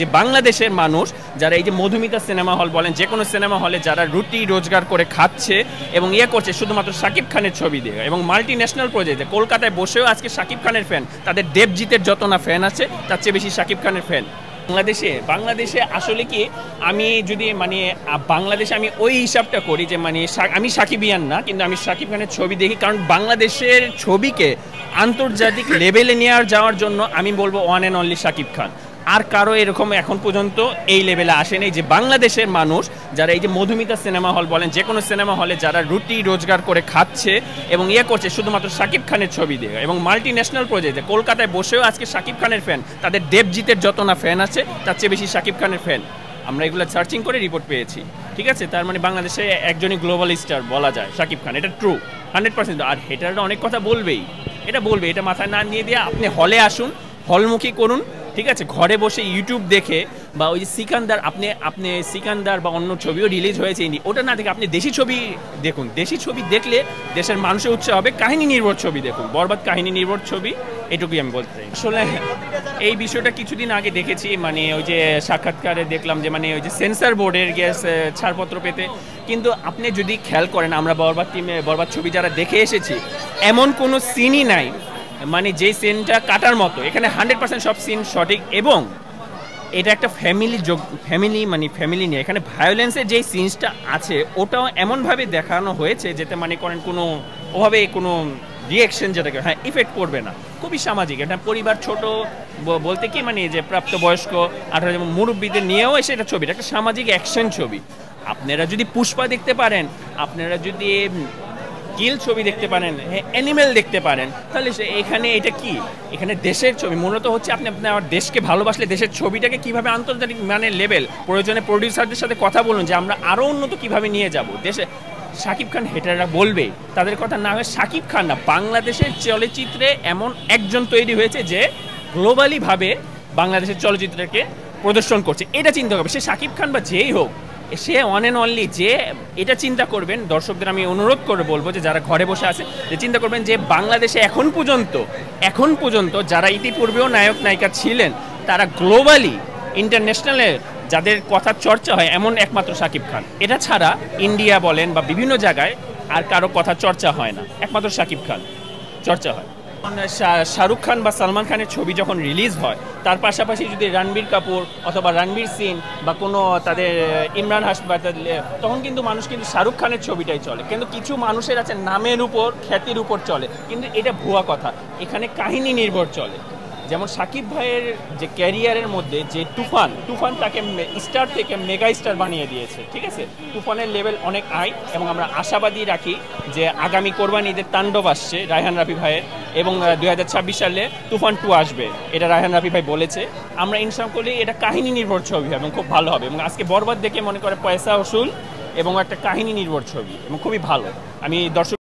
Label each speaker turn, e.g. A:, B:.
A: যে বাংলাদেশের মানুষ যারা এই যে মধুমিতা সিনেমা হল বলেন যে কোনো সিনেমা হলে যারা রুটি রোজগার করে খাচ্ছে এবং করছে শুধুমাত্র শাকিব খানের ছবি দিয়ে এবং মাল্টি ন্যাশনাল প্রজেক্টে কলকাতায় বসেও আজকে শাকিব খানের ফ্যান, তাদের দেবজিতের যত না ফ্যান আছে তার চেয়ে বেশি শাকিব খানের ফ্যান। বাংলাদেশে আসলে কি আমি যদি বাংলাদেশে আমি ওই হিসাবটা করি যে আমি সাকিবিয়ান না, কিন্তু আমি শাকিব খানের ছবি দেখি, কারণ বাংলাদেশের ছবিকে আন্তর্জাতিক লেভেলে নিয়ে যাওয়ার জন্য আমি বলবো one and only Shakib Khan. আর কারো এরকম এখন পর্যন্ত এই লেভেলে আসেনি যে বাংলাদেশের মানুষ যারা এই যে মধুমিতা সিনেমা হল বলেন যে কোনো সিনেমা হলে যারা রুটি রোজগার করে খাচ্ছে এবং করছে শুধুমাত্র শাকিব খানের ছবি দিয়ে এবং মাল্টি ন্যাশনাল প্রজেক্টে কলকাতায় বসেও আজকে শাকিব খানের ফ্যান, তাদের দেবজিতের যত না ফ্যান আছে তার চেয়ে বেশি শাকিব খানের ফ্যান। আমরা এগুলো সার্চিং করে রিপোর্ট পেয়েছি, ঠিক আছে? তার মানে বাংলাদেশে একজনই গ্লোবাল স্টার বলা যায় শাকিব খান, এটা ট্রু 100%। আর হেটাররা অনেক কথা বলবেই, এটা মাথায় না নিয়ে দিয়ে আপনি হলে আসুন, হলমুখী করুন, ঠিক আছে? ঘরে বসে ইউটিউব দেখে বা ওই যে সিকান্দার আপনি সিকান্দার বা অন্য ছবিও রিলিজ হয়েছে ওটা না দেখে আপনি দেশি ছবি দেখুন। দেশি ছবি দেখলে দেশের মানুষের উৎসাহ হবে। কাহিনী নির্ভর ছবি দেখুন, বরবাদ কাহিনী নির্ভর ছবি, এটুকুই আমি বলতে চাই। আসলে এই বিষয়টা কিছুদিন আগে দেখেছি, ওই যে সাক্ষাৎকারে দেখলাম যে ওই যে সেন্সর বোর্ডের ছাড়পত্র পেতে, কিন্তু আপনি যদি খেয়াল করেন আমরা বরবাদ ছবি যারা দেখে এসেছি এমন কোনো সিনই নাই যেই সিনটা কাটার মতো। এখানে 100% সব সিন সঠিক এবং এটা একটা ফ্যামিলি নিয়ে এখানে ভায়োলেন্সের যেই সিনসটা আছে ওটাও এমনভাবে দেখানো হয়েছে যেতে করেন ওভাবে কোনো রিয়াকশন যেটাকে ইফেক্ট করবে না। খুবই সামাজিক, এটা পরিবার ছোট বলতে কি যে প্রাপ্তবয়স্ক 18 যেমন মুরব্বীদের নিয়েও এসে এটা ছবিটা একটা সামাজিক অ্যাকশন ছবি। আপনারা যদি পুষ্পা দেখতে পারেন, আপনারা যদি কিল ছবি দেখতে পারেন, অ্যানিমেল দেখতে পারেন, তাহলে এখানে এটা কি, এখানে দেশের ছবি মূলত হচ্ছে আপনি আপনার দেশকে ভালোবাসলে দেশের ছবিটাকে কিভাবে আন্তর্জাতিক লেভেল, প্রয়োজনে প্রডিউসারদের সাথে কথা বলুন যে আমরা আরও উন্নত কিভাবে নিয়ে যাব দেশে। শাকিব খান হেটাররা বলবে, তাদের কথা না হয় শাকিব খান না, বাংলাদেশের চলচ্চিত্রে এমন একজন তৈরি হয়েছে যে গ্লোবালি ভাবে বাংলাদেশের চলচ্চিত্রকে প্রদর্শন করছে, এটা চিন্তা করবে। সে শাকিব খান বা যেই হোক, সে ওয়ান অ্যান্ড অনলি যে এটা চিন্তা করবেন। দর্শকদের আমি অনুরোধ করে বলবো যে যারা ঘরে বসে আছে যে চিন্তা করবেন যে বাংলাদেশে এখন পর্যন্ত যারা ইতিপূর্বেও নায়ক নায়িকা ছিলেন তারা গ্লোবালি ইন্টারন্যাশনালে যাদের কথা চর্চা হয় এমন একমাত্র শাকিব খান। এটা ছাড়া ইন্ডিয়া বলেন বা বিভিন্ন জায়গায় আর কারো কথা চর্চা হয় না, একমাত্র শাকিব খান চর্চা হয়। শাহরুখ খান বা সালমান খানের ছবি যখন রিলিজ হয় তার পাশাপাশি যদি রণবীর কাপুর অথবা রণবীর সিং বা কোনো তাদের ইমরান হাসমি, তখন কিন্তু মানুষ কিন্তু শাহরুখ খানের ছবিটাই চলে। কিন্তু কিছু মানুষের আছে নামের উপর খ্যাতির উপর চলে, কিন্তু এটা ভুয়া কথা। এখানে কাহিনী নির্ভর চলে। যেমন শাকিব ভাইয়ের যে ক্যারিয়ারের মধ্যে যে তুফান তাকে স্টার থেকে মেগা স্টার বানিয়ে দিয়েছে, ঠিক আছে? তুফানের লেভেল অনেক হাই এবং আমরা আশাবাদী রাখি যে আগামী কোরবানি ঈদের তাণ্ডব আসছে রায়হান রাফি ভাইয়ের এবং 2026 সালে তুফান 2 আসবে, এটা রায়হান রাফি ভাই বলেছে। আমরা ইনশাআল্লাহ করি এটা কাহিনী নির্ভর ছবি এবং খুব ভালো হবে। এবং আজকে বরবাদ দেখে মনে করে পয়সা ওসুল এবং একটা কাহিনী নির্ভর ছবি এবং খুবই ভালো। আমি দর্শক